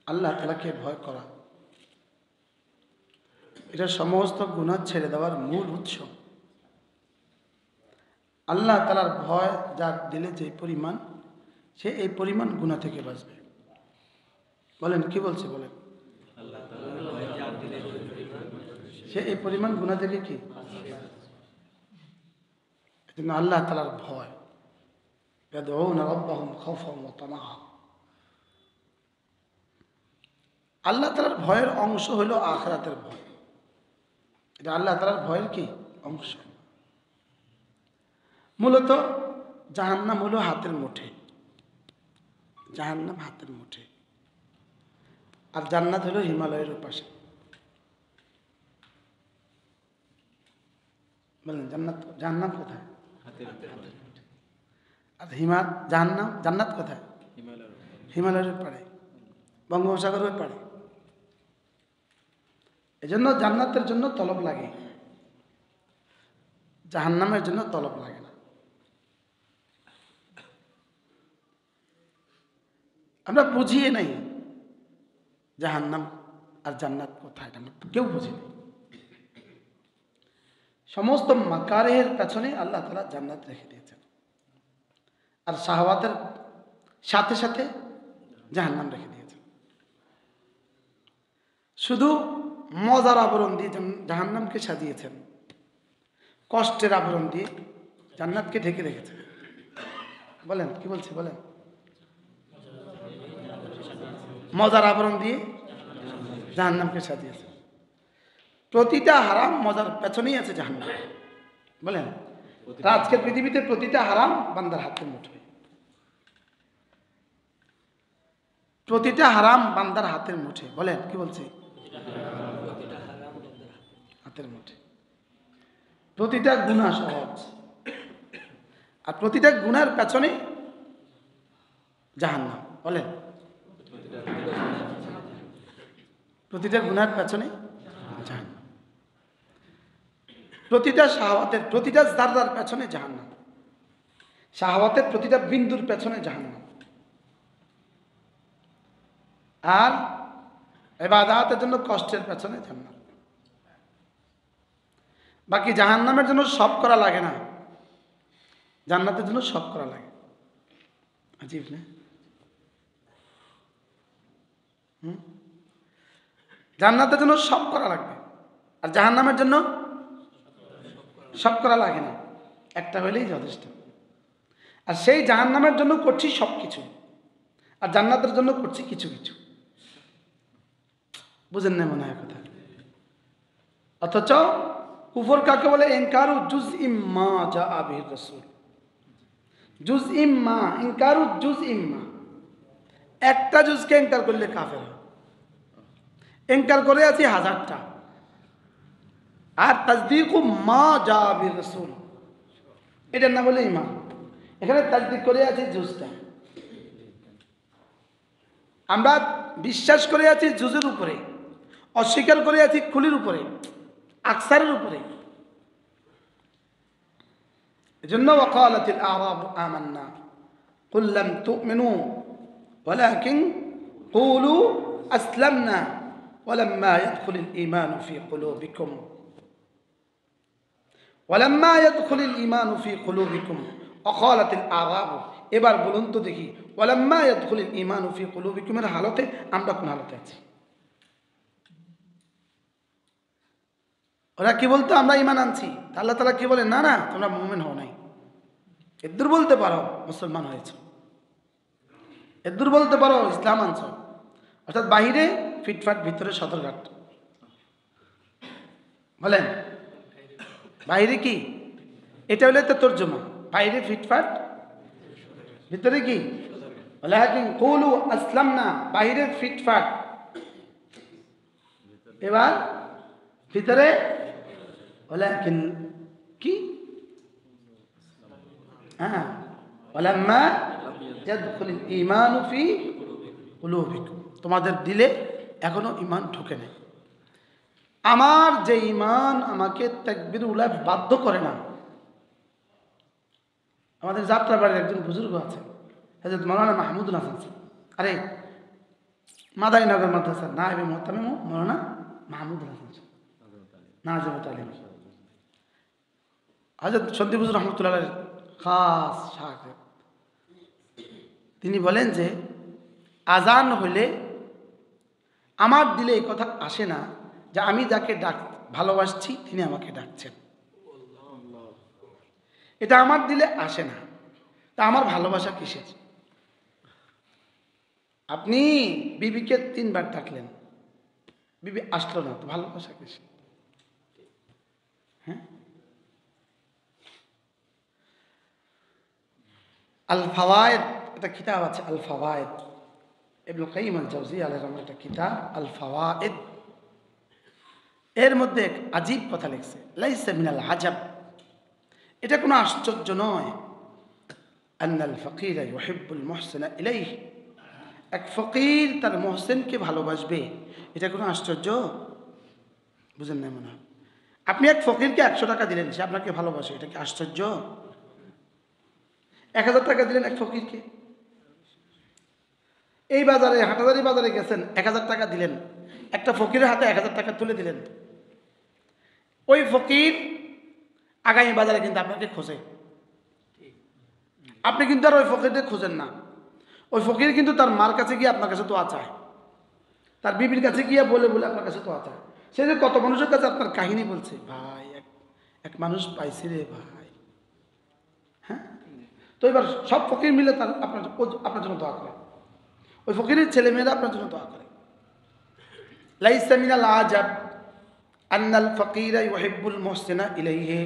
আল্লাহ তাআলাকে ভয় করা, এটা সমস্ত গুনাহ ছেড়ে দেওয়ার মূল উৎস। আল্লাহ তাআলার ভয় যার দিলে যে পরিমাণ, সে এই পরিমাণ গুনাহ থেকে বাঁচবে। বলেন কি বলছে? বলেন, সে এই পরিমাণ গুনাহ থেকে কি? এজন্য আল্লাহ তাআলার ভয়, ইয়াদউনা রাব্বাহুম খাওফান ওয়া তামাআ। আল্লাহ তাআলার ভয়ের অংশ হলো আখিরাতের ভয়। এটা আল্লাহ তাআলার ভয়ের কি অংশ। মূলত জাহান্নাম হলো হাতের মুঠে, জাহান্নাম হাতের মুঠে, আর জান্নাত হলো হিমালয়ের পাশে। বলেন জান্নাত, জাহান্নাম কোথায়? আর জাহান্নাম, জান্নাত কোথায়? হিমালয়ের পাড়ে, বঙ্গোপসাগরের পাড়ে। এজন্য জান্নাতের জন্য তলব লাগে, জাহান্নামের জন্য তলব লাগে না। আমরা বুঝিয়ে নাই জাহান্নাম আর জান্নাত কোথায়, আমরা কেউ বুঝি নাই। সমস্ত মাকারের পেছনে আল্লাহ তাআলা জান্নাত রেখে দিয়েছেন, আর শাহওয়াতের সাথে সাথে জাহান্নাম রেখে দিয়েছেন। শুধু মজার আবরণ দিয়ে জাহান্নামকে সাজিয়েছেন, কষ্টের আবরণ দিয়ে জান্নাতকে ঢেকে রেখেছেন। বলেন কি বলছি? বলেন, মজার আবরণ দিয়ে জাহান্নামকে সাজিয়েছে। প্রতিটা হারাম মজার পেছনেই আছে জাহান্নাম। বলেন, আজকের পৃথিবীতে প্রতিটা হারাম বান্দার হাতের মুঠোয়, প্রতিটা হারাম বান্দার হাতের মুঠে। বলেন কি বলছি? হাতের মুঠে। প্রতিটা গুনাহ সহজ, আর প্রতিটা গুনার পেছনে জাহান্নাম। বলেন, প্রতিটা গুনার পেছনে জাহান্নাম। প্রতিটা শাহওয়াতের প্রতিটা যাররার পেছনে জাহান্নাম, শাহওয়াতের প্রতিটা বিন্দুর পেছনে জাহান্নাম। আর ইবাদতের জন্য কষ্টের পেছনে জান্নাত। বাকি জাহান্নামের জন্য সব করা লাগে না, জান্নাতের জন্য সব করা লাগে। আজীব না? জান্নাতের জন্য সব করা লাগবে, আর জাহান্নামের জন্য সব করা লাগে না, একটা হইলেই যথেষ্ট। আর সেই জাহান্নামের জন্য করছি সব কিছু, আর জান্নাতের জন্য করছি কিছু কিছু। বুঝেন না মনে হয় কথা? অথচ কুফর কাকে বলে? ইনকারু জুজই মা জাআ বিহি রাসূল। জুজই মা, ইনকারু জুজই মা, একটা জুজকে ইনকার করলে কাফের। ইনকার করে আছি হাজারটা। আর তাসদীকু মা জাআ বিহি রাসূল, এটার নাম বলে ঈমান। এখানে তাসদীক করে আছি জুজটা। আমরা বিশ্বাস করে আছি জুজের উপরে, অস্বীকার করে আছি খুলির উপরে, আকসারের উপরে। এজন্য ওয়াকালাতিল আ'রাবু আমান্না কুল লাম তু'মিনু ওয়ালাকিন কুলু আসলামনা ওয়ালাম্মা ইয়াদখুলুল ঈমানু ফি কুলুবিকুম ওয়ালাম্মা ইয়াদখুলুল ঈমানু ফি কুলুবিকুম ওয়াকালাতিল আ'রাবু। এবার বলুন তো দেখি, ওয়ালাম্মা ইয়াদখুলুল ঈমানু ফি কুলুবিকুমের হালতে আমরা কোন হালতে আছি? ওরা কি বলতো? আমরা ঈমান আনছি। আল্লাহ তাআলা কি বলেন? না না, তোমরা মুমিন হও নাই। এদুর বলতে পারো মুসলমান হয়েছ, এদুর বলতে পারো ইসলাম আনছ, অর্থাৎ বাহিরে ফিটফাট, ভিতরে সদরঘাট। বলেন বাহিরে কি? এটা হলে তো তর্জমা। বাইরে ফিটফাট, ভিতরে কি? ওয়ালাকিন কুলু আসলামনা, বাইরে ফিটফাট, এবার ভিতরে ওয়ালাকিন কি? হ্যাঁ, ওয়ালাম্মা ইয়াদখুলুল ঈমানু ফি কুলুবিকুম, তোমাদের দিলে এখনো ঈমান ঢোকে নাই। আমার যে ঈমান আমাকে তাকবীর উলায় বাধ্য করে না। আমাদের যাত্রাবাড়ির একজন বুজুর্গ আছে, হযরত মাওলানা মাহমুদুল হাসান। আরে মাদারীনগর মাদ্রাসা নায়েবে মুহতামিম মাওলানা মাহমুদ হাসান নাজিমুত আলিম হযরত সন্দীপ হুজুর রাহমাতুল্লাহ আলাইহির খাস শাগির্দ। তিনি বলেন যে আজান হলে আমার দিলে এই কথা আসে না যে আমি যাকে ভালোবাসছি তিনি আমাকে ডাকছেন, এটা আমার দিলে আসে না। তা আমার ভালোবাসা কিসের? আপনি বিবিকে 3 বার ডাকলেন, বিবি আসলো না, তো ভালোবাসা কিসের? হ্যাঁ, আল ফাওয়ায়েদ একটা কিতাব আছে, আল ফাওয়ায়েদ, ইবনে কাইয়িম আল জাওজিয়া আলাইহির রহমাতুল্লাহ একটা কিতাব আল ফাওয়ায়েদ। এর মধ্যে এক আজীব কথা লিখছে, লাইসা মিনাল আজাব, এটা কোনো আশ্চর্য নয়, আন্নাল ফাকিরা ইউহিব্বুল মুহসিনা ইলাইহি, এক ফকির তার মুহসিনকে ভালোবাসবে, এটা কোনো আশ্চর্য? বুঝেন না মনে হয়? আপনি এক ফকিরকে 100 টাকা দিলেন, সে আপনাকে ভালোবাসে, এটা কি আশ্চর্য? 1000 টাকা দিলেন এক ফকিরকে, এই বাজারে হাটাজারি বাজারে গেছেন, 1000 টাকা দিলেন, একটা ফকিরের হাতে 1000 টাকা তুলে দিলেন, ওই ফকির আগামী বাজারে কিন্তু আপনাকে খোঁজে, আপনি কিন্তু আর ওই ফকিরকে খোঁজেন না। ওই ফকির কিন্তু তার মার কাছে গিয়ে আপনার কাছে দোয়া চায়, তার বিবির কাছে গিয়ে বলে বলে আপনার কাছে দোয়া চায়। সে যে কত মানুষের কাছে আপনার কাহিনী বলছে, ভাই এক মানুষ পাইছি রে ভাই। হ্যাঁ, তো এবার সব ফকির মিলে তার আপনার জন্য দোয়া করে, ওই ফকিরের ছেলেমেয়েরা আপনার জন্য দোয়া করে। লাইসা মিনাল আজাব আন্নাল ফাকিরা ইউহিব্বুল মুহসিনা ইলাইহি,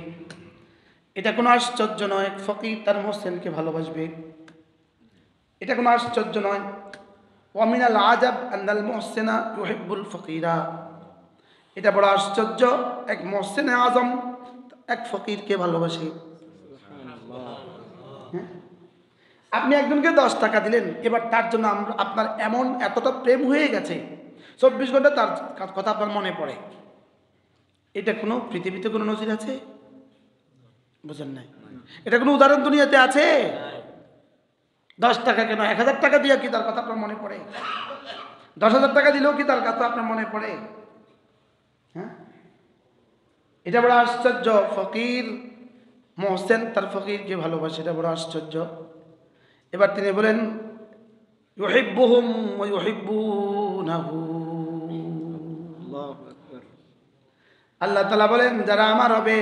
এটা কোনো আশ্চর্য নয় ফকির তার মুহসিনকে ভালোবাসবে, এটা কোনো আশ্চর্য নয়। ওয়া মিনাল আজাব আন্নাল মুহসিনা ইউহিব্বুল ফাকিরা, এটা বড় আশ্চর্য এক মুহসিনে আজম এক ফকিরকে ভালোবাসে। আপনি একজনকে 10 টাকা দিলেন, এবার তার জন্য আপনার এমন এতটা প্রেম হয়ে গেছে 24 ঘন্টা তার কথা আপনার মনে পড়ে, এটা কোনো পৃথিবীতে কোনো নজির আছে? বুঝেন নাই? এটা কোনো উদাহরণ দুনিয়াতে আছে? 10 টাকা কেন, 1000 টাকা দিয়ে কি তার কথা আপনার মনে পড়ে? 10,000 টাকা দিলেও কি তার কথা আপনার মনে পড়ে? হ্যাঁ, এটা বড় আশ্চর্য, ফকির মুহসিন তার ফকিরকে ভালোবাসে, এটা বড় আশ্চর্য। এবার তিনি বলেন ইউহিব্বুহুম ওয়া ইউহিব্বুনাহু, আল্লাহ তাআলা বলেন যারা আমার হবে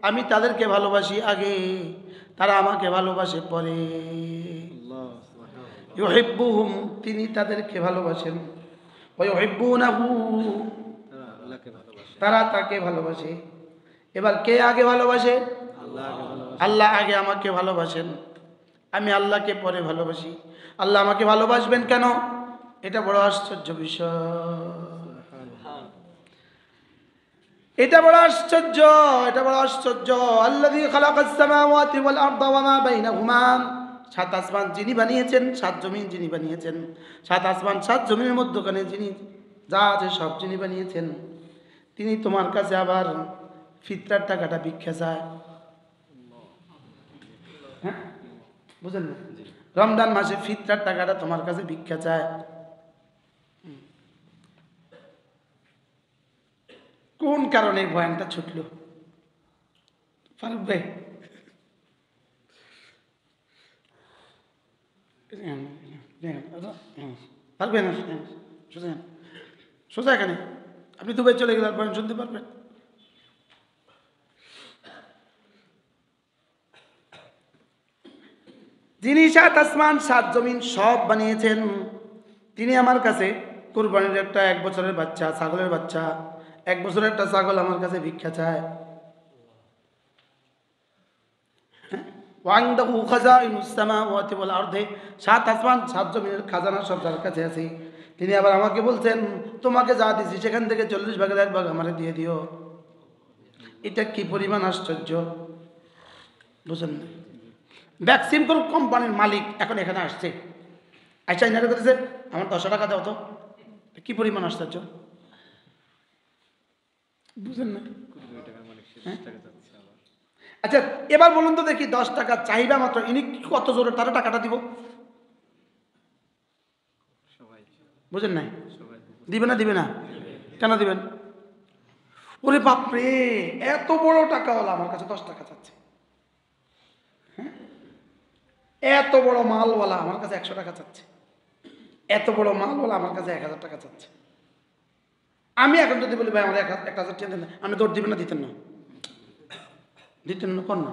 আমি তাদেরকে ভালোবাসি আগে, তারা আমাকে ভালোবাসে পরে। ইউহিব্বুহুম, তিনি তাদেরকে ভালোবাসেন, ওয়া ইউহিব্বুনাহু, তারা তাকে ভালোবাসে। এবার কে আগে ভালোবাসে? আল্লাহ আগে আমাকে ভালোবাসেন, আমি আল্লাহকে পরে ভালোবাসি। আল্লাহ আমাকে ভালোবাসবেন কেন? এটা বড় আশ্চর্য বিষয়, এটা বড় আশ্চর্য, এটা বড় আশ্চর্য। আল্লাযী খালাকাস সামাওয়াতি ওয়াল আরদা ওয়া মা বাইনাহুমা, 7 আসমান যিনি বানিয়েছেন, 7 জমিন যিনি বানিয়েছেন, 7 আসমান 7 জমিনের মধ্যখানে যিনি যা আছে সব যিনি বানিয়েছেন, তিনি তোমার কাছে আবার ফিতরার টাকাটা ভিক্ষা চায়। হ্যাঁ, বুঝেন না? রমজান মাসে ফিতরার টাকাটা তোমার কাছে ভিক্ষা চায়। কোন কারণে বয়ানটা ছুটল? ফারুক ভাই, পারবেন সোজা সোজা এখানে, আপনি দুবাই চলে গেলে বয়ান শুনতে পারবেন। যিনি 7 আসমান 7 জমিন সব বানিয়েছেন, তিনি আমার কাছে কুরবানির একটা 1 বছরের বাচ্চা, ছাগলের বাচ্চা, 1 বছরের একটা ছাগল আমার কাছে ভিক্ষা চায়। ওয়াইনদাহু খাজাইনুস সামাওয়াতি ওয়াল আরদি, 7 আসমান 7 জমিনের খাজানা সব যার কাছে আছে। তিনি আবার আমাকে বলছেন তোমাকে যা দিছি সেখান থেকে 40 ভাগের 1 ভাগ আমারে দিয়ে দিও। এটা কি পরিমাণ আশ্চর্য, বুঝেন না? ভ্যাকসিনকোর কোম্পানির মালিক এখন এখানে আসছে, আচ্ছা ইনারে করেছে আমার 10 টাকা দাও তো, কি পরিমাণ আশ্চর্য, বুঝেন না? আচ্ছা এবার বলুন তো দেখি, 10 টাকা চাহিদা মাত্র, ইনি কত জোরে তারা টাকাটা দিব? বুঝেন নাই? দিবে না? দিবে না? কেন দিবেন? ওরে বাপরে, এত বড় টাকাওয়ালা আমার কাছে 10 টাকা চাচ্ছে, হ্যাঁ? এত বড় মালওয়ালা আমার কাছে 100 টাকা চাচ্ছে, এত বড় মালওয়ালা আমার কাছে 1000 টাকা চাচ্ছে। আমি এখন যদি বলি ভাই আমার 1000 টাকা দেন, আমি দৌড় দিবেন না? দিতেন না? দিতেন না? কর না,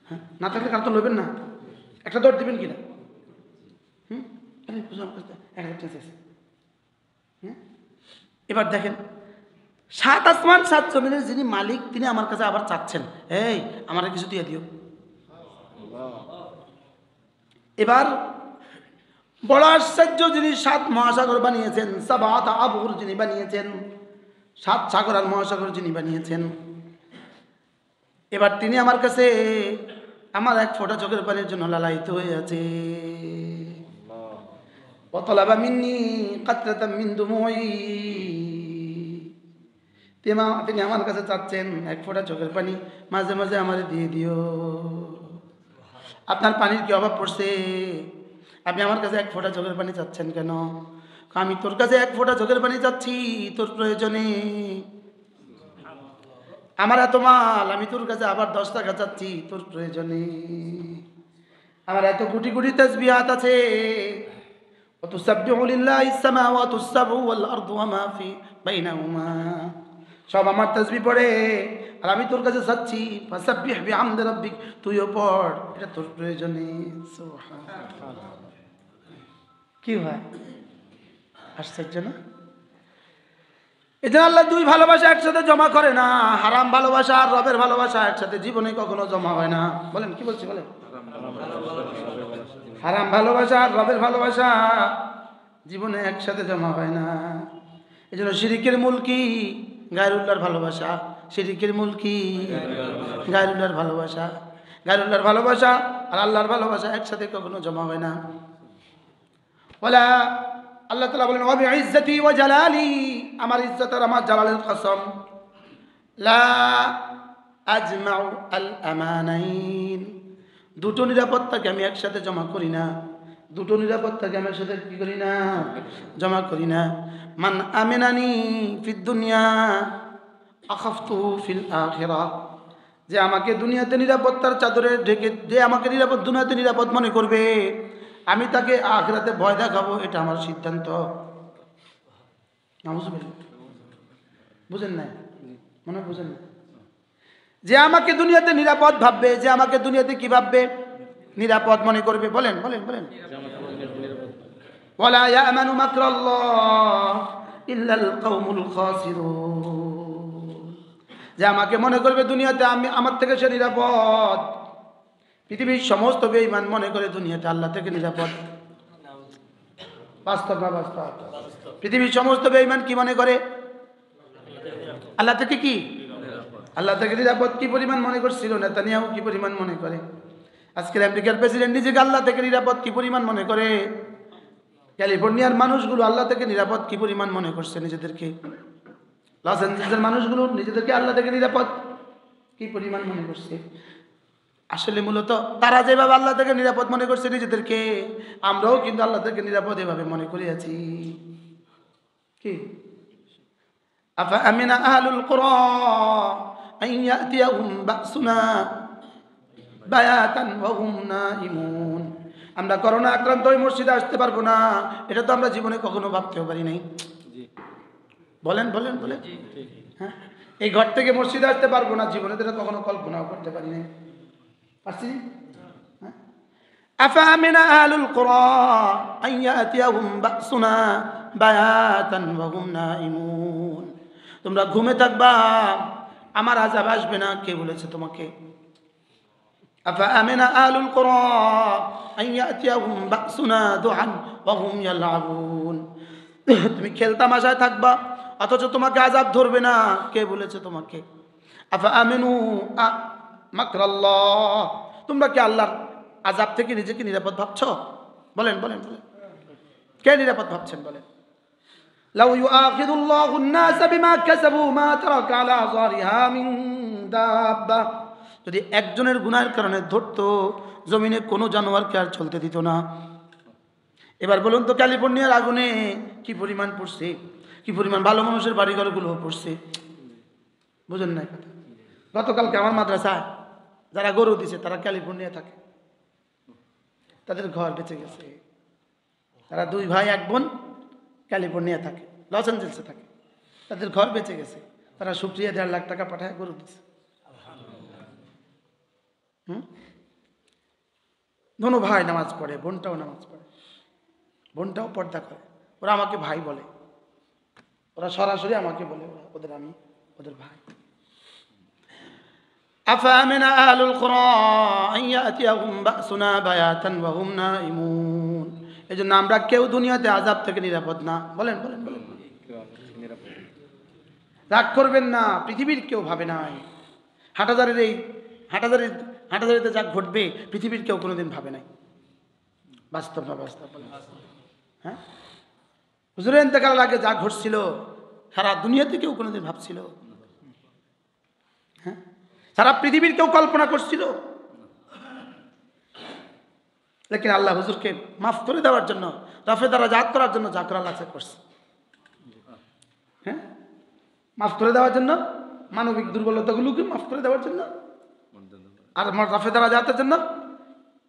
হ্যাঁ? না থাকলে কার তো লইবেন না, একটা দৌড় দিবেন কিনা? আরে বুঝলাম, 1000 টাকা চাইছে, হ্যাঁ? এবার দেখেন, 7 আসমান 7 জমিনের যিনি মালিক, তিনি আমার কাছে আবার চাচ্ছেন, এই আমার কিছু দিয়ে দিও। এবার বড় আশ্চর্য, যিনি 7 মহাসাগর বানিয়েছেন, সাবাত আবহুর যিনি বানিয়েছেন, 7 সাগর আর মহাসাগর যিনি বানিয়েছেন, এবার তিনি আমার কাছে আমার 1 ফোঁটা চোখের পানির জন্য লালায়িত হয়ে আছে। ওয়াতালাবা মিন্নি কাতরাতাম মিন দুমুই, তিনি আমার কাছে চাচ্ছেন 1 ফোঁটা চোখের পানি, মাঝে মাঝে আমারে দিয়ে দিও। আপনার পানির কি অভাব পড়ছে? আপনি আমার কাছে 1 ফোঁটা চোখের পানি চাচ্ছেন কেন? আমি তোর কাছে 1 ফোঁটা চোখের পানি চাচ্ছি তোর প্রয়োজনে। আমার এত মাল, আমি তোর কাছে আবার 10 টাকা চাচ্ছি তোর প্রয়োজনে। আমার এত কোটি কোটি তাসবিহাত আছে, ওয়াতুসাব্বিহু লিল্লাহিস সামাওয়াতুস সাবউ ওয়াল আরদু ওয়া মা ফি বাইনাহুমা, সব আমার তাসবিহ পড়ে, আর আমি তোর কাছে চাচ্ছি ফাসাব্বিহ বিহামদি রাব্বিক, তুইও পড়, এটা তোর প্রয়োজনে। সুবহানাল্লাহ। কি হয়? আশ্চর্য না? এই জন্য আল্লাহ 2 ভালোবাসা একসাথে জমা করে না। হারাম ভালোবাসা আর রবের ভালোবাসা একসাথে জীবনে কখনো জমা হয় না। বলেন, কি বলছি বলেন? হারাম ভালোবাসা আর রবের ভালোবাসা জীবনে একসাথে জমা হয় না। এই জন্য শিরিকের মূল কি? গায়রুল্লাহর ভালোবাসা। শিরিকের মূল কি? গায়রুল্লাহর ভালোবাসা। গায়রুল্লাহর ভালোবাসা আর আল্লাহর ভালোবাসা একসাথে কখনো জমা হয় না। ওয়ালা, আল্লাহ তাআলা বলেন, ওয়া বিইজ্জাতি ওয়া জালালি, আমার ইজ্জত আর আমার জালালের কসম, লা আজমাউ আল আমানাইন, 2টো নিরাপত্তাকে আমি একসাথে জমা করি না। 2টো নিরাপত্তাকে আমি একসাথে কি করি না? জমা করি না। মান আমিনানি ফিদ দুনিয়া আখাফতু ফিল আখিরাহ, যে আমাকে দুনিয়াতে নিরাপত্তার চাদরে ঢেকে, যে আমাকে নিরাপদ দুনিয়াতে নিরাপদ মনে করবে, আমি তাকে আখিরাতে ভয় দেখাবো, এটা আমার সিদ্ধান্ত। বুঝেন নাই? মনে বুঝেন না? যে আমাকে দুনিয়াতে নিরাপদ ভাববে, যে আমাকে দুনিয়াতে কি ভাববে? নিরাপদ মনে করবে। বলেন বলেন বলেন। ওয়ালা ইয়ামানু মাকরাল্লাহ ইল্লাল কওমুল খাসিরুন, যে আমাকে মনে করবে দুনিয়াতে আমি আমার থেকে সে নিরাপদ। পৃথিবীর সমস্ত বেঈমান মনে করে দুনিয়াতে আল্লাহ থেকে নিরাপদ। বাস্তব না বাস্তব? পৃথিবীর সমস্ত বেঈমান কি মনে করে? আল্লাহ থেকে কি? আল্লাহ থেকে নিরাপদ কি পরিমাণ মনে করছিল নেতানিয়াহু, কি পরিমাণ মনে করে? আজকের আমেরিকার প্রেসিডেন্ট নিজেকে আল্লাহ থেকে নিরাপদ কি পরিমাণ মনে করে? ক্যালিফোর্নিয়ার মানুষগুলো আল্লাহ থেকে নিরাপদ কি পরিমাণ মনে করছে নিজেদেরকে? লস অ্যাঞ্জেলেসের মানুষগুলো নিজেদেরকে আল্লাহ থেকে নিরাপদ কি পরিমাণ মনে করছে? আসলে মূলত তারা যেভাবে আল্লাহ থেকে নিরাপদ মনে করছে নিজেদেরকে, আমরাও কিন্তু আল্লাহ থেকে নিরাপদ এভাবে মনে করে আছি। কি? আফা আমিনা আহলুল কুরা আন ইয়াতিয়াহুম বাসুনা বায়াতান ওয়া হুম নাইমুন, আমরা করোনা আক্রান্ত হয়ে মসজিদে আসতে পারবো না, এটা তো আমরা জীবনে কখনো ভাবতেও পারি নাই। বলেন বলেন বলেন। হ্যাঁ, এই ঘর থেকে মসজিদে আসতে পারবো না, জীবনে তো এটা কখনো কল্পনাও করতে পারি নাই। পারছি? আফা আমিনা আহলুল কুরা আন ইয়াতিয়াহুম বাসুনা বায়াতান ওয়া হুম নাইমুন, তোমরা ঘুমে থাকবা, আমার আযাব আসবে না, কে বলেছে তোমাকে? আফা আমিনা আহলুল কুরা আন ইয়াতিয়াহুম বাসুনা দুআন ওয়া হুম ইয়ালআবুন, তুমি খেলতামাশায় থাকবা অথচ তোমাকে আযাব ধরবে না, কে বলেছে তোমাকে? আফা আমিনু মাকরাল্লাহ, তোমরা কি আল্লাহর আযাব থেকে নিজেকে নিরাপদ ভাবছো? বলেন বলেন বলেন, কে নিরাপদ ভাবছেন? বলেন। লাউ ইউআখিযুল্লাহু আন-নাসা বিমা কাসাবু মা তারাকা আলা যারিহা মিন দাব্বা, যদি একজনের গুনাহের কারণে ধরতো, জমিনে কোনো জানোয়ারকে আর চলতে দিত না। এবার বলুন তো ক্যালিফোর্নিয়ার আগুনে কি পরিমাণ পড়ছে, কি পরিমাণ ভালো মানুষের বাড়িঘরগুলো পড়ছে, বুঝেন না কথা। গতকালকে আমার মাদ্রাসায় যারা গরু দিছে তারা ক্যালিফোর্নিয়া থাকে, তাদের ঘর বেঁচে গেছে। তারা 2 ভাই 1 বোন ক্যালিফোর্নিয়া থাকে, লস অ্যাঞ্জেলসে থাকে, তাদের ঘর বেঁচে গেছে। তারা শুক্রিয়া 1.5 লাখ টাকা পাঠায় গরু দিছে। দোনো ভাই নামাজ পড়ে, বোনটাও নামাজ পড়ে, বোনটাও পর্দা করে। ওরা আমাকে ভাই বলে, ওরা সরাসরি আমাকে বলে ওদের আমি ওদের ভাই। আফামিনা আহলুল কুরআ আন ইয়াতিয়াহুম বাসুনা বায়াতান ওয়া হুম নাইমুন। এজন্য আমরা কেউ দুনিয়াতে আযাব থেকে নিরাপদ না। বলেন বলেন বলেন, রাগ করবেন না, পৃথিবীর কেউ ভাবে নাই। হাটাজারিতে যা ঘটবে পৃথিবীর কেউ কোনোদিন ভাবে নাই। বাস্তব না বাস্তব? হ্যাঁ, হুজুরের ইন্তেকালের আগে যা ঘটছিল সারা দুনিয়াতে কেউ কোনোদিন ভাবছিল? হ্যাঁ, সারা পৃথিবীর কেউ কল্পনা করছিল? লেকিন আল্লাহ হুজুরকে মাফ করে দেওয়ার জন্য, রাফে দারাজাত করার জন্য যা করা লাগছে করছে। হ্যাঁ, মাফ করে দেওয়ার জন্য, মানবিক দুর্বলতাগুলোকে মাফ করে দেওয়ার জন্য, আর আমার রাফে দারাজাতের জন্য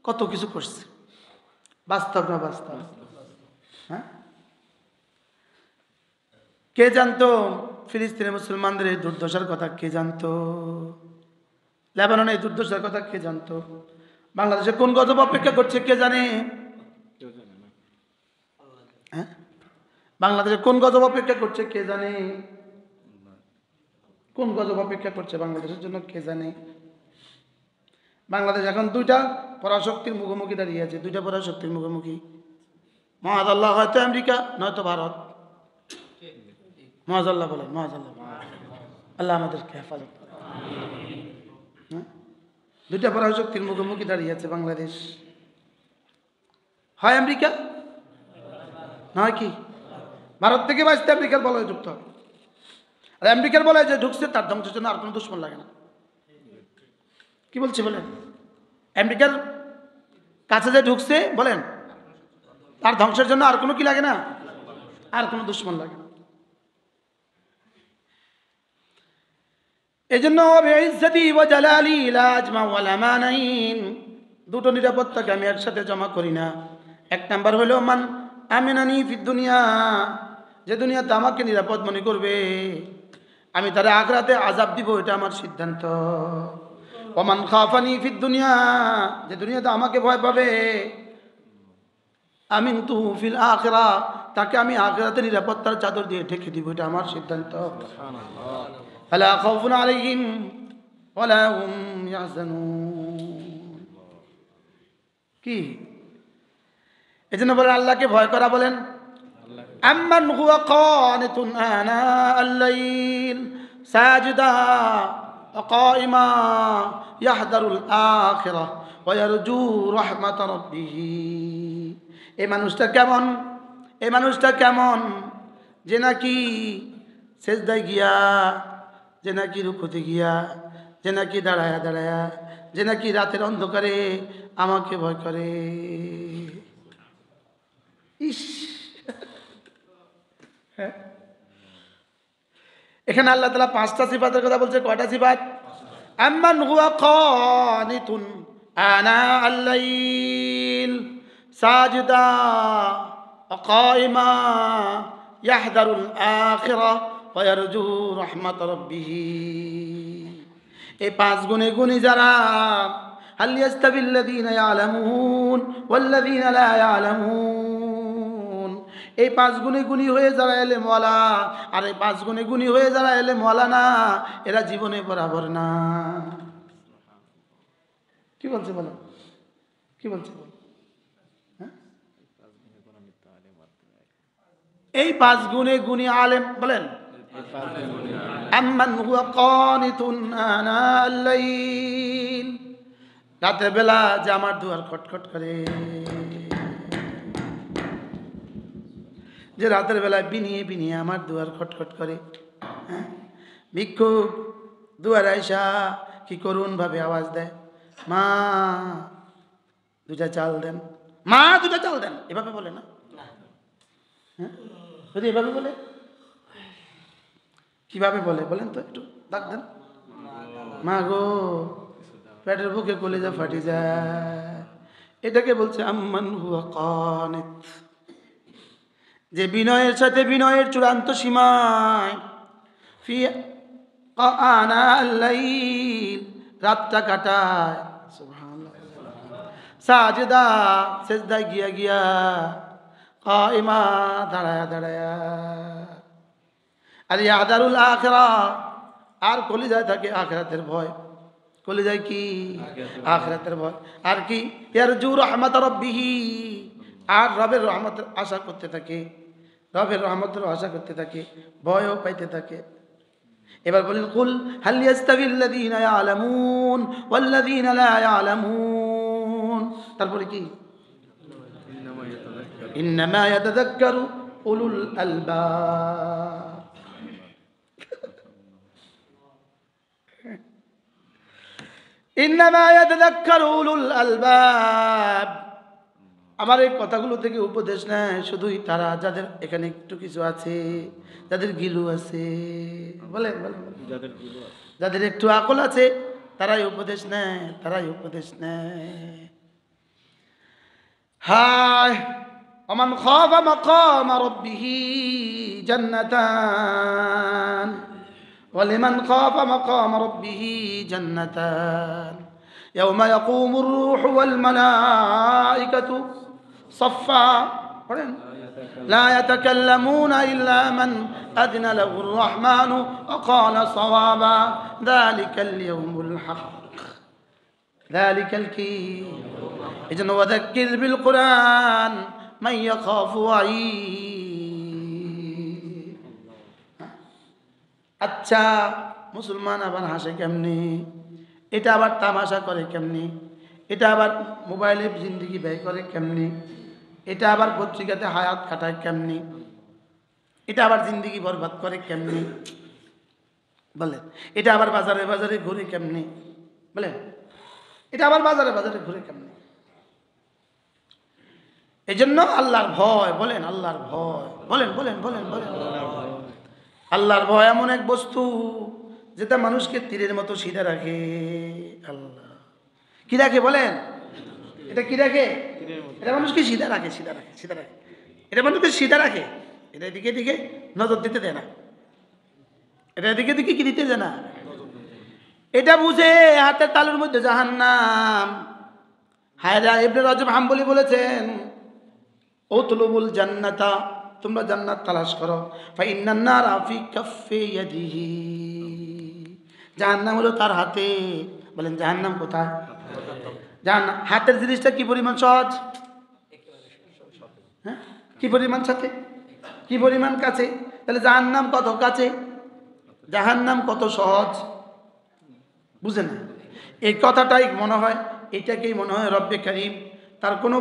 কত কিছু করছে। বাস্তব না বাস্তব? হ্যাঁ, কে জানতো ফিলিস্তিনের মুসলমানদের এই দুর্দশার কথা? কে জানতো? লেবাননের এই দুর্দশার কথা কে জানতো? বাংলাদেশে কোন গজব অপেক্ষা করছে কে জানে? হ্যাঁ, বাংলাদেশে কোন গজব অপেক্ষা করছে কে জানে? কোন গজব অপেক্ষা করছে বাংলাদেশের জন্য কে জানে? বাংলাদেশ এখন 2টা পরাশক্তির মুখোমুখি দাঁড়িয়ে আছে, 2টা পরাশক্তির মুখোমুখি। মহাদাল্লাহ, হয়তো আমেরিকা নয়তো ভারত। মহাজাল্লাহ বলেন, মহাজাল্লাহ। আল্লাহ আমাদেরকে হেফাজত করে। হ্যাঁ, 2টা পরাশক্তির মুখোমুখি দাঁড়িয়ে আছে বাংলাদেশ। হয় আমেরিকা, নয় কি ভারত থেকে বাঁচতে আমেরিকার বলয়ে যুক্ত হবে। আর আমেরিকার বলয়ে যে ঢুকছে তার ধ্বংসের জন্য আর কোনো দুশ্মন লাগে না। কি বলছি বলেন? আমেরিকার কাছে যে ঢুকছে বলেন, তার ধ্বংসের জন্য আর কোনো কি লাগে না? আর কোনো দুশ্মন লাগে না। এই জন্য দুটো নিরাপত্তাকে আমি একসাথে জমা করি না। 1 নাম্বার হলো মান আমিনানি ফিদ দুনিয়া, যে দুনিয়াতে আমাকে নিরাপদ মনে করবে আমি তার আখিরাতে আযাব দিব, এটা আমার সিদ্ধান্ত। ওমান খাফানি ফিদ দুনিয়া, যে দুনিয়াতে আমাকে ভয় পাবে আমিনতু ফিল আখিরা, তাকে আমি আখিরাতে নিরাপত্তার চাদর দিয়ে ঢেকে দিব, এটা আমার সিদ্ধান্ত। সুবহানাল্লাহ। ফালা খাউফুন আলাইহিম ওয়ালা হুম ইয়াহজানুন। কি এজন্য বলেন আল্লাহকে ভয় করা, বলেন আম্মান হুয়া কানিতুন আনা আল-লাইল সাজিদা ওয়া কাইমা ইয়াহদারুল আখিরাহ ওয়া ইয়ারজু রাহমাত রাব্বিহ। এই মানুষটা কেমন? এই মানুষটা কেমন যে নাকি সেজদায় গিয়া, যে নাকি রুকুতে গিয়া, যে নাকি দাঁড়ায়া দাঁড়ায়া, যে নাকি রাতের অন্ধকারে আমাকে ভয় করে। ইস, হ্যাঁ, এখানে আল্লাহ তাআলা 5টা সিফাতের কথা বলছে। কয়টা সিফাত? আম্মান হুয়া কানিতুন আনা আল-লাইল সাজিদা ওয়া কাইমা ইয়াহদারুল আখিরাহ ওয়া ইয়ারজু রাহমাত রাব্বিহ। এই 5 গুণে গুণী যারা, হাল ইয়াস্তাবিল্লাযীনা ইয়ালামুন ওয়াল্লাযীনা লা ইয়ালামুন, এই 5 গুণে গুণী হয়ে যারা ইলমওয়ালা আর এই 5 গুণে গুণী হয়ে যারা ইলমওয়ালা না, এরা জীবনে বরাবর না। কি বলছে বলো? কি বলছে বলো? এই 5 গুণে গুণী আলেম, বলেন আম্মান হুয়া কানিতুন আনা আল-লাইল, রাতের বেলা যে আমার দুয়ার খটখট করে, যে রাতের বেলায় বিনিয়ে বিনিয়ে আমার দুয়ার খটখট করে। হ্যাঁ, ভিক্ষুক দুয়ার আইসা কি করুন ভাবে আওয়াজ দেয়, মা 2টা চাল দেন, মা 2টা চাল দেন, এভাবে বলে না। হ্যাঁ যদি এভাবে বলে কিভাবে বলে বলেন তো একটু ডাক দেন। মা গো, পেটের বুকে কলিজা ফাটি যায়, এটাকে বলছে আম্মান হুয়া কানিত, যে বিনয়ের সাথে বিনয়ের চূড়ান্ত সীমায় ফি আনা আল-লাইল, রাতটা কাটায়, সুবহানাল্লাহ, সাজদা, সেজদায় গিয়া গিয়া, কাইমা, দাঁড়ায়া দাঁড়ায়া, আর ইয়াদারুল আখিরাহ, আর কলিজায় থাকে আখিরাতের ভয়। কলিজায় কি? আখিরাতের ভয়। আর কি? ইয়ারজু রাহমাত রাব্বিহি, আর রবের রহমতের আশা করতে থাকে, রবের রহমতের আশা করতে থাকে, ভয়ও পাইতে থাকে। এবার বলেন কুল হাল ইয়াস্তাবিল্লাযীনা ইয়ালামুন ওয়াল্লাযীনা লা ইয়ালামুন। তারপরে কি? ইন্নামা ইয়াতাযাক্কারু উলুল আলবাব। ইন্নামা ইয়াতাযাক্কারু উলুল আলবাব। আমার এই কথাগুলো থেকে উপদেশ নেয় শুধুই তারা যাদের এখানে একটু কিছু আছে, যাদের গিলু আছে, বলেন বলেন, যাদের একটু আকল আছে তারাই উপদেশ নেয়, তারাই উপদেশ নেয়। হায় ওমান খাফা মাকাম রাব্বিহি জান্নাতান ওয়া লিমান খাফা মাকাম রাব্বিহি জান্নাতান ইয়াওমা ইয়াকুমুর রূহু ওয়াল মালাইকাতু صفا لا يتكلمون إلا من أذن له الرحمن وقال صوابا ذلك اليوم الحق ذلك الكي إذن وذكر بالقرآن من يخاف وعيد। আচ্ছা মুসলমান আবার হাসে কেমনি, এটা আবার তামাশা করে কেমনি, এটা আবার মোবাইলে জিন্দেগি ব্যয় করে কেমনি, এটা আবার পত্রিকাতে হায়াত কাটায় কেমনি, এটা আবার জিন্দেগি বরবাদ করে কেমনি, বলেন, এটা আবার বাজারে বাজারে ঘুরে কেমনি, বলেন, এটা আবার বাজারে বাজারে ঘুরে কেমনি। এই জন্য আল্লাহর ভয়, বলেন আল্লাহর ভয়, বলেন বলেন বলেন বলেন। আল্লাহর ভয় এমন এক বস্তু যেটা মানুষকে তীরের মতো সিধা রাখে। আল্লাহ কি রাখে বলেন? এটা কি রাখে? এটা মানুষকে সিধা রাখে, সিধা রাখে, সিধা রাখে, এটা মানুষকে সিধা রাখে। এটা দিকে দিকে নজর দিতে দেয় না, এটা দিকে দিকে কি দিতে দেয় না। এটা বুঝে হাতের তালুর মধ্যে জাহান্নাম। হায়রা ইবনে রজব হাম্বলি বলেছেন উতলুবুল জান্নাতা, তোমরা জান্নাত তালাশ করো, ফা ইন্নান নারা ফি কাফফি ইয়াদিহি, জাহান্নাম হলো তার হাতে। বলেন জাহান্নাম কোথায়? জাহান্নাম হাতের জিনিসটা কি পরিমাণ সহজ, হ্যাঁ কি পরিমাণ সাথে, কি পরিমাণ কাছে। তাহলে জাহান্নাম কত কাছে, জাহান্নাম কত সহজ, বুঝেন না? এই কথাটাই মনে হয়, এটাকেই মনে হয় রব্বে কারীম তার কোনো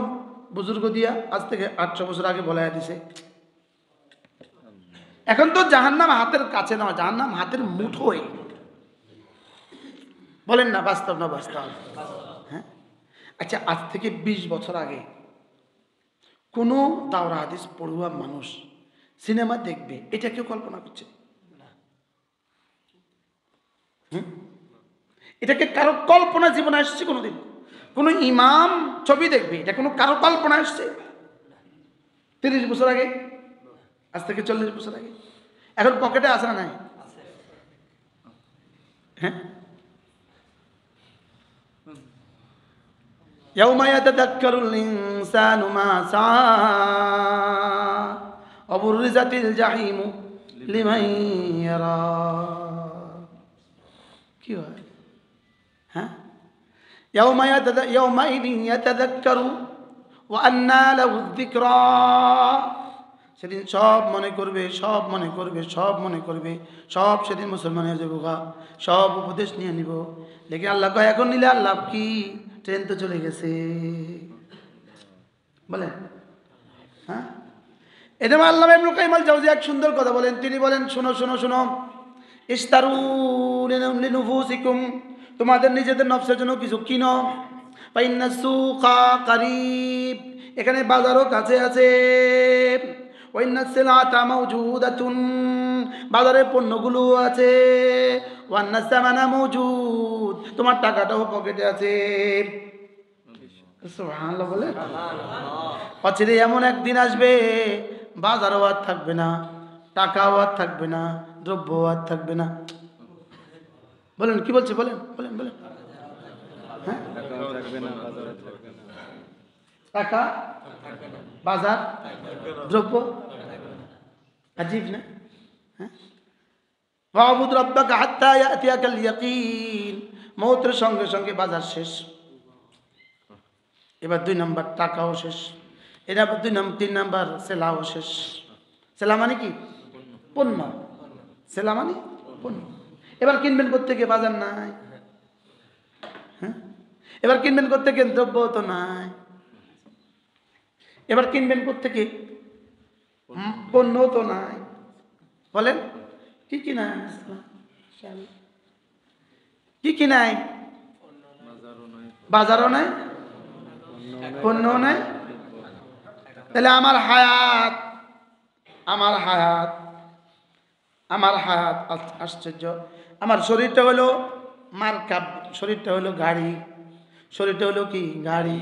বুজুর্গ দিয়া আজ থেকে 800 বছর আগে বলাইয়া দিছে। এখন তো জাহান্নাম হাতের কাছে নয়, জাহান্নাম হাতের মুঠোয়। বলেন না বাস্তব না বাস্তব? হ্যাঁ আচ্ছা, আজ থেকে 20 বছর আগে কোনো দাওরা হাদিস পড়ুয়া মানুষ সিনেমা দেখবে, এটা কেউ কল্পনা করছে? এটাকে কারো কল্পনা জীবনে আসছে কোনোদিন? কোন ইমাম ছবি দেখবে, এটা কোনো কারো কল্পনা আসছে 30 বছর আগে, আজ থেকে 40 বছর আগে? এখন পকেটে আসে না নাই? হ্যাঁ ইয়াউমা ইয়াতাযাক্কারুল ইনসানু মা সাআ ওয়া বুররিজাতিল জাহিমু লিমান ইয়ারা। কি হয়? হ্যাঁ ইয়াউমাইযিন ইয়াতাযাক্কারু ওয়া আন্না লাহু যিকরা, সেদিন সব মনে করবে, সব মনে করবে, সব মনে করবে, সব সেদিন মুসলমান হয়ে যাবো, সব উপদেশ নিয়ে নিব। লেকিন আল্লাহ কয় এখন নিলে আর লাভ কি, ট্রেন তো চলে গেছে। বলেন হ্যাঁ এটা আল্লামা ইবনুল কাইয়িম আল জাওজিয়া এক সুন্দর কথা বলেন। তিনি বলেন শোনো শোনো শোনো, ইশতারু লিনুফুসিকুম, তোমাদের নিজেদের নফসের জন্য কিছু কিনো, ফাইন্নাস সুকা কারীব, এখানে বাজারও কাছে আছে, ওয়াইন্নাস সিলাতা মাওজুদাতুন, বাজারে পণ্যগুলো আছে, ওয়ান্নাস সামানা মাওজুদ, তোমার টাকাটাও পকেটে আছে। সুবহানাল্লাহ বলে। অচিরে এমন একদিন আসবে বাজারও আর থাকবে না, টাকাও আর থাকবে না, দ্রব্যও আর থাকবে না। বলেন কি বলছে, বলেন বলেন বলেন। হ্যাঁ, টাকা, বাজার, দ্রব্য, আজীব না? হ্যাঁ, ওয়াবুদ রাব্বাকা হাত্তা ইয়াতিয়াকাল ইয়াকিন, মৌতের সঙ্গে সঙ্গে বাজার শেষ। এবার 2 নাম্বার টাকাও শেষ, এবার 3 নাম্বার সেলাও শেষ। সেলা মানে কি? পণ্য। সেলা মানে পণ্য। এবার কিনবেন কোত্থেকে? বাজার নাই। হ্যাঁ, এবার কিনবেন কোত্থেকে? দ্রব্য তো নাই। এবার কিনবেন কোত্থেকে? পণ্য তো নাই। বলেন কি কি নাই? কি কি নাই? বাজারও নাই, পণ্য নাই। তাহলে আমার হায়াত, আমার হায়াত, আমার হায়াত আশ্চর্য। আমার শরীরটা হলো মারকাব, শরীরটা হলো গাড়ি, শরীরটা হলো কি? গাড়ি।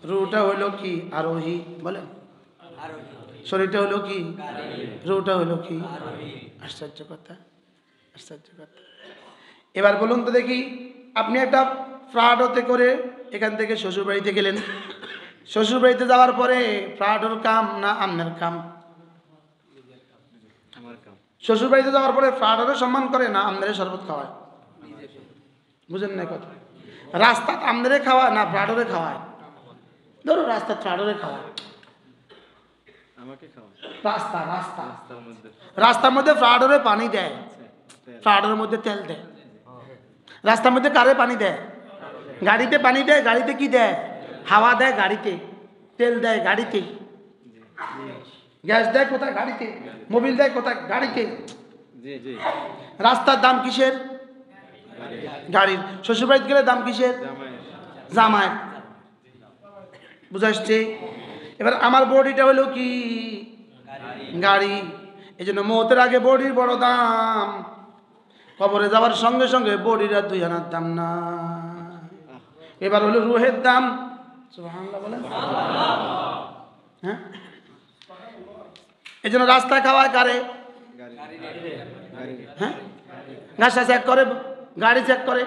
রুটা হলো কি? আরোহী। বলেন শরীরটা হলো কি? রুটা হলো কি? আশ্চর্য কথা, আশ্চর্য কথা। এবার বলুন তো দেখি, আপনি একটা ফ্রাডোতে করে এখান থেকে শ্বশুর বাড়িতে গেলেন, শ্বশুর বাড়িতে যাওয়ার পরে ফ্রাডোর কাম না আমনের কাম? শ্বশুর বাড়িতে যাওয়ার পরে ফ্রাডোরে সম্মান করে না আমনের শরবত খাওয়ায়? বুঝেন না কথা? রাস্তা আমনেরে খাওয়ায় না ফ্রাডোরে খাওয়ায়? ধরো রাস্তা ফ্রাডোরে খাওয়ায়, রাস্তা রাস্তা রাস্তার মধ্যে ফ্রাডোরে পানি দেয়, ফ্রাডোর মধ্যে তেল দেয়। রাস্তার মধ্যে কারে পানি দেয়? গাড়িতে পানি দেয়। গাড়িতে কি দেয়? হাওয়া দেয়। গাড়িতে তেল দেয়। গাড়িতে গ্যাস দেয় কোথায়? গাড়িতে। মোবিল দেয় কোথায়? গাড়িতে। রাস্তার দাম কিসের? গাড়ির। শ্বশুরবাড়িতে গেলে দাম কিসের? জামায়। বুঝা আসছে? এবার আমার বডিটা হলো কি? গাড়ি। এই জন্য মৌতের আগে বডির বড় দাম, কবরে যাওয়ার সঙ্গে সঙ্গে বডির আর 2 আনার দাম না। এবার হলো রুহের দাম। সুবহানাল্লাহ বলেন। হ্যাঁ, এই জন্য রাস্তা খাওয়ায় কারে? হ্যাঁ, গাছটা চেক করে, গাড়ি চেক করে।